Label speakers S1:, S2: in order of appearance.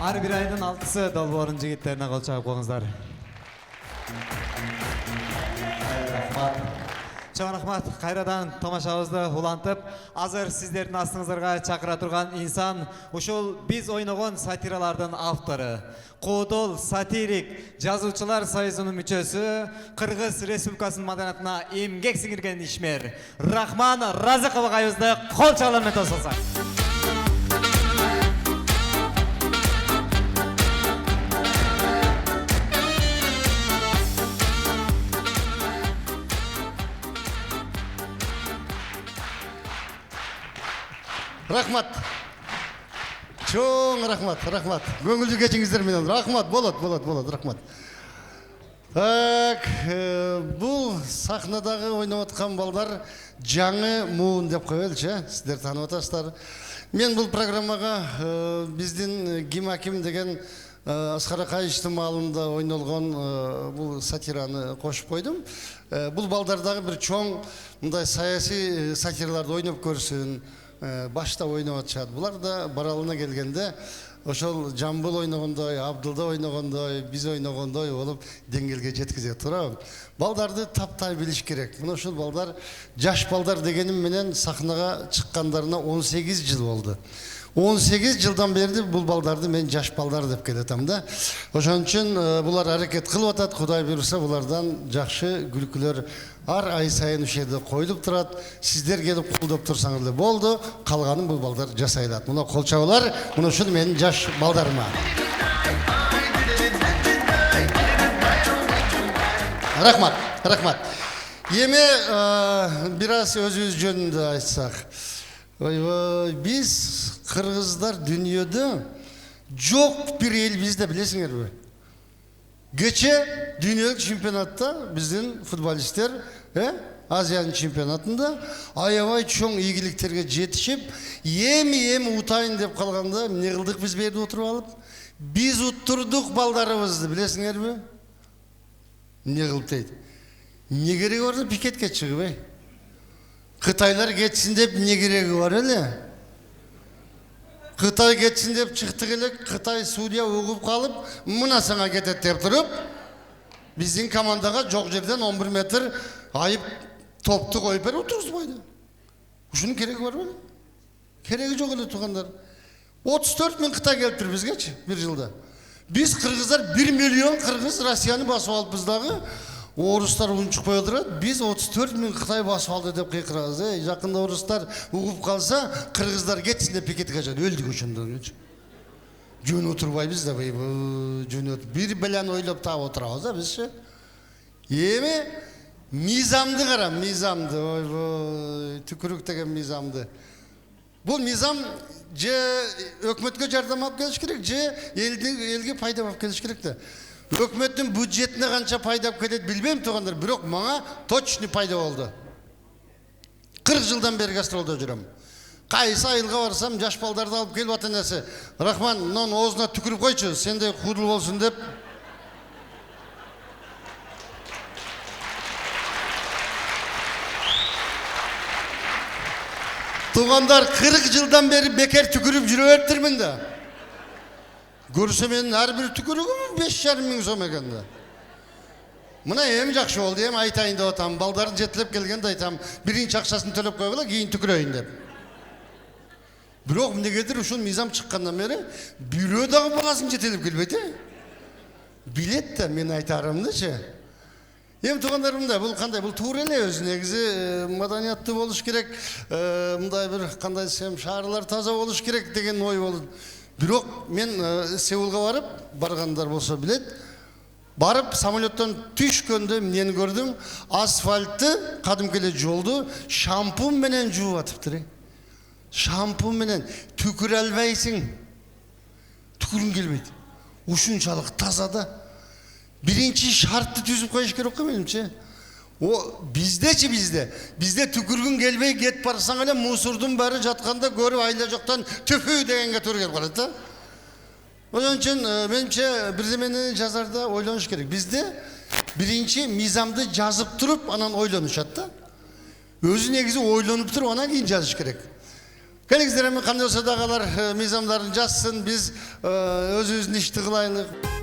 S1: Ар бир айдын 6-сы Долбоордун жигиттерине кол чабып коюңуздар. Чоң рахмат. Кайрадан тамашабызды улантып, азыр сиздердин астыңыздарга чакыра турган инсан ушул биз ойногон сатиралардын автору, Куудул сатирик жазуучулар союзунун мүчөсү, Кыргыз Республикасынын маданиятына эмгек сиңирген ишмер Рахман Разыков агайыбызды кол чабуулар менен тосулсак.
S2: Рахмат. Чоң рахмат. Көңілді кечиңиздер менен. Рахмат, болот, рахмат. Так, бұл сахнадагы ойнап аткан балдар жаңы муун деп коелучу, сиздер таанып атасыздар. Мен бұл программага биздин Ким Аким деген Аскар Акаевичтин маалында ойнолгон бұл сатираны кошуп койдум. Бұл балдардагы бир чоң мындай саясий сатираларды ойноп көрсүн. Башта ойнап атышат. Булар да баралына келгенде ошол Жамбыл ойногондой, Абдылда ойногондой, биз ойногондой болуп деңгээлге жеткизе турабы. Балдарды таптай билиш керек. Мына ошол балдар жаш балдар дегеним менен сахнага чыккандарына 18 жыл болду. 18 жылдан бери бул балдарды мен жаш балдар деп келатам да. Ошон үчүн булар аракет кылып атат. Кудай буйруса булардан жакшы күлкүлөр ар ай сайын ушул жерде коюлуп турат. Сиздер келип колдоп турсаңыз эле болду. Калганын бул балдар жасай алат. Мына кол чабуулар, мына ушул менин жаш балдарыма. Рахмат. Эми бир аз өзүбүз жөнүндө айтсак. Ойбой, биз кыргыздар дүйнөдө жок бир эл бизде, билесиңерби? Кече дүйнөлүк чемпионатта биздин футболисттер, Азиянын чемпионатында аябай чоң ийгиликтерге жетишип, эми утайын деп калганда эмне кылдык биз берди отуруп алып? Биз уттурдук балдарыбызды, билесиңерби? Эмне кылып дейт? Эмне кереги бар деп пикетке чыгып, Кытайлар кетсин деп эмне кереги бар эле? Кытай кетсин деп чыктык элек, Кытай судья угуп калып, мына сага кетет деп туруп, биздин командага жок жерден 11 метр айып топту коюп берип отургузбайды. Ушунун кереги бар беле? Кереги жок эле туугандар. 34 миң Кытай келиптир бизгечи бир жылда. Биз кыргыздар 1 миллион кыргыз Россияны басып алыпбыз дагы. Орустар унчукпай отурат, биз 34 миң Кытай басып алды деп кыйкырабыз. Жакында орустар угуп калса, кыргыздар кетсин деп пикетке чыгат. Өлдүк ошондон. Жөн отурбайбыз да, жөн бир белен ойлоп таап отурабыз бизчи. Эми мизамды кара, мизамды. Ойбой, түкүрүк деген мизамды. Бул мизам же өкмөткө жардам алып келиш керек, же элге пайда алып келиш керек да. Өкмөттүн бюджетине канча пайда алып келет билбейм туугандар, бирок мага точно пайда болду. 40 жылдан бери гастролдо жүрөм. Кайсы айылга барсам, жаш балдарды алып келип ата-энеси, Рахман, мынун оозуна түкүрүп койчу, сендей кудул болсун деп. Туугандар, 40 жылдан бери бекер түкүрүп жүрө бериптирмин да. Көрсө менин ар бир түкүрүгүм 5,5 миң сом экен да. Мына эми жакшы болду, эми айтайын деп атам. Балдарын жетилеп келгенде айтам, биринчи акчасын төлөп койгула, кийин түкүрөйүн деп. Бирок эмнегедир ушул мизам чыккандан бери бирөө дагы багасын жетелеп келбейт, билет да мен айтарымдычы. Эми туугандарымда, бул кандай? Бул туура эле өзү негизи маданияттуу болуш керек, мындай бир кандай десем, шаарлар таза болуш керек деген ой болду. Бирок мен Сеулга баргандар болсо билет, барып самолеттон түшкөндө эмнени көрдүм? Асфальтты, кадимки эле жолду шампунь менен жууп атыптыр. Шампунь менен түкүрө албайсың. Түкүрүң келбейт. Ушунчалык таза да. Биринчи шартты түзүп коюш керек го менимче. О, bizde түкүргүн келбей кетип барсаң эле мусордун баары жатканда көрүп айла жоктон түфүү дегенге туура келип калат да. Ошон үчүн менимче бирдемени жазарда ойлонуш керек. Бизде биринчи мизамды жазып туруп, анан ойлонушат да. Өзү негизи ойлонуп туруп, анан кийин жазыш керек. Келиңиздер эми кандай болсо дагы алар мыйзамдарын жазсын, биз өзүбүздүн ишти кылайлык.